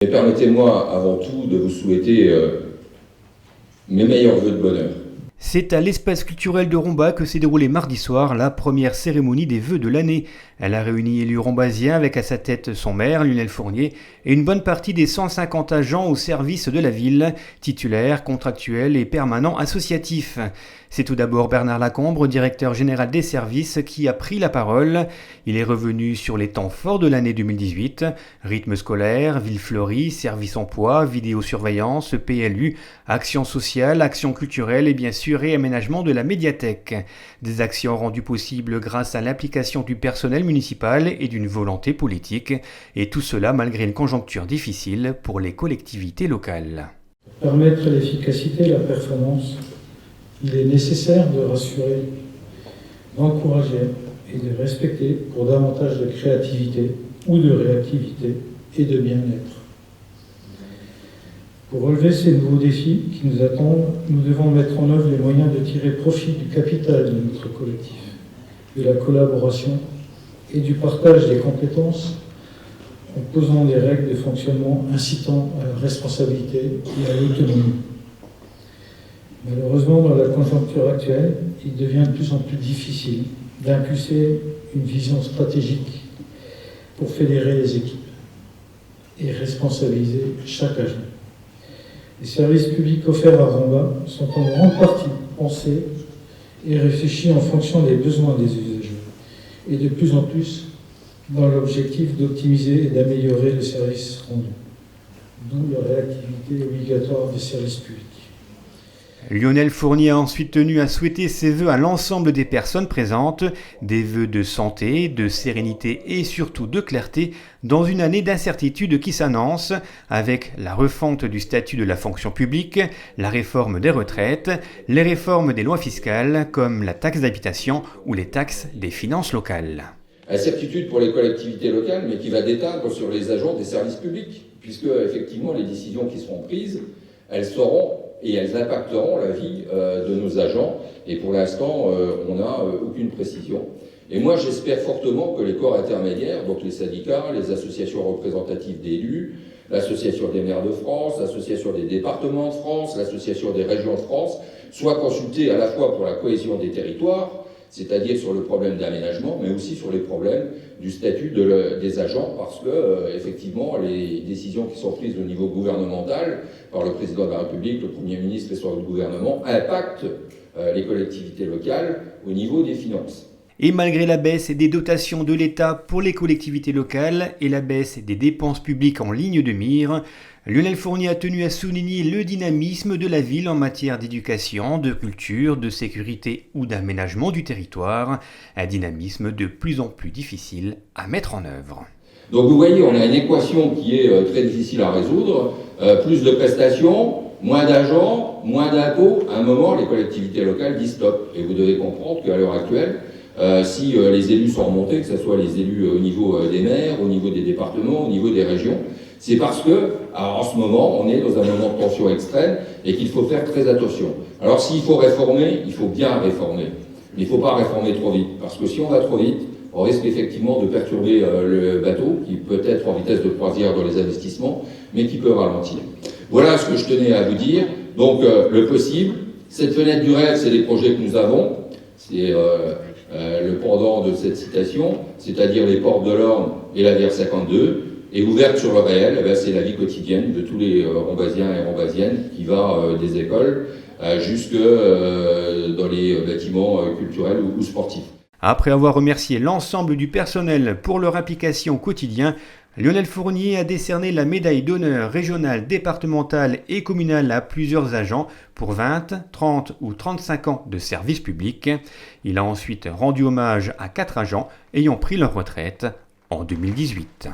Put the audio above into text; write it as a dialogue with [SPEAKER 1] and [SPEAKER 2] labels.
[SPEAKER 1] Et permettez-moi avant tout de vous souhaiter mes meilleurs vœux de bonheur.
[SPEAKER 2] C'est à l'espace culturel de Rombas que s'est déroulée mardi soir la première cérémonie des vœux de l'année. Elle a réuni élus rombasiens avec à sa tête son maire, Lionel Fournier, et une bonne partie des 150 agents au service de la ville, titulaires, contractuels et permanents associatifs. C'est tout d'abord Bernard Lacombre, directeur général des services, qui a pris la parole. Il est revenu sur les temps forts de l'année 2018, rythme scolaire, ville fleurie, service emploi, vidéosurveillance, PLU, action sociale, action culturelle et bien sûr réaménagement de la médiathèque. Des actions rendues possibles grâce à l'implication du personnel municipal et d'une volonté politique, et tout cela malgré une conjoncture difficile pour les collectivités locales.
[SPEAKER 3] Pour permettre l'efficacité et la performance, il est nécessaire de rassurer, d'encourager et de respecter pour davantage de créativité ou de réactivité et de bien-être. Pour relever ces nouveaux défis qui nous attendent, nous devons mettre en œuvre les moyens de tirer profit du capital de notre collectif, de la collaboration et du partage des compétences en posant des règles de fonctionnement incitant à la responsabilité et à l'autonomie. Malheureusement, dans la conjoncture actuelle, il devient de plus en plus difficile d'impulser une vision stratégique pour fédérer les équipes et responsabiliser chaque agent. Les services publics offerts à Rombas sont en grande partie pensés et réfléchis en fonction des besoins des usagers, et de plus en plus dans l'objectif d'optimiser et d'améliorer le service rendu, d'où la réactivité obligatoire des services publics.
[SPEAKER 2] Lionel Fournier a ensuite tenu à souhaiter ses vœux à l'ensemble des personnes présentes, des vœux de santé, de sérénité et surtout de clarté dans une année d'incertitude qui s'annonce avec la refonte du statut de la fonction publique, la réforme des retraites, les réformes des lois fiscales comme la taxe d'habitation ou les taxes des finances locales.
[SPEAKER 1] Incertitude pour les collectivités locales, mais qui va déteindre sur les agents des services publics, puisque effectivement les décisions qui seront prises, elles seront et elles impacteront la vie de nos agents. Et pour l'instant, on n'a aucune précision. Et moi, j'espère fortement que les corps intermédiaires, donc les syndicats, les associations représentatives d'élus, l'Association des maires de France, l'Association des départements de France, l'Association des régions de France, soient consultés à la fois pour la cohésion des territoires, c'est-à-dire sur le problème d'aménagement, mais aussi sur les problèmes du statut des agents, parce que, effectivement, les décisions qui sont prises au niveau gouvernemental, par le président de la République, le Premier ministre et son gouvernement, impactent les collectivités locales au niveau des finances.
[SPEAKER 2] Et malgré la baisse des dotations de l'État pour les collectivités locales et la baisse des dépenses publiques en ligne de mire, Lionel Fournier a tenu à souligner le dynamisme de la ville en matière d'éducation, de culture, de sécurité ou d'aménagement du territoire, un dynamisme de plus en plus difficile à mettre en œuvre.
[SPEAKER 1] Donc vous voyez, on a une équation qui est très difficile à résoudre, plus de prestations, moins d'agents, moins d'impôts. À un moment, les collectivités locales disent stop. Et vous devez comprendre qu'à l'heure actuelle, si les élus sont remontés, que ce soit les élus au niveau des maires, au niveau des départements, au niveau des régions, c'est parce que, en ce moment, on est dans un moment de tension extrême et qu'il faut faire très attention. Alors s'il faut réformer, il faut bien réformer. Mais il ne faut pas réformer trop vite, parce que si on va trop vite, on risque effectivement de perturber le bateau, qui peut être en vitesse de croisière dans les investissements, mais qui peut ralentir. Voilà ce que je tenais à vous dire. Donc le possible, cette fenêtre du rêve, c'est les projets que nous avons. C'est le pendant de cette citation, c'est-à-dire les portes de l'Orne et la VR52, et ouverte sur le réel, c'est la vie quotidienne de tous les Rombasiens et Rombasiennes qui va des écoles jusque dans les bâtiments culturels ou sportifs.
[SPEAKER 2] Après avoir remercié l'ensemble du personnel pour leur implication au quotidien, Lionel Fournier a décerné la médaille d'honneur régionale, départementale et communale à plusieurs agents pour 20, 30 ou 35 ans de service public. Il a ensuite rendu hommage à 4 agents ayant pris leur retraite en 2018.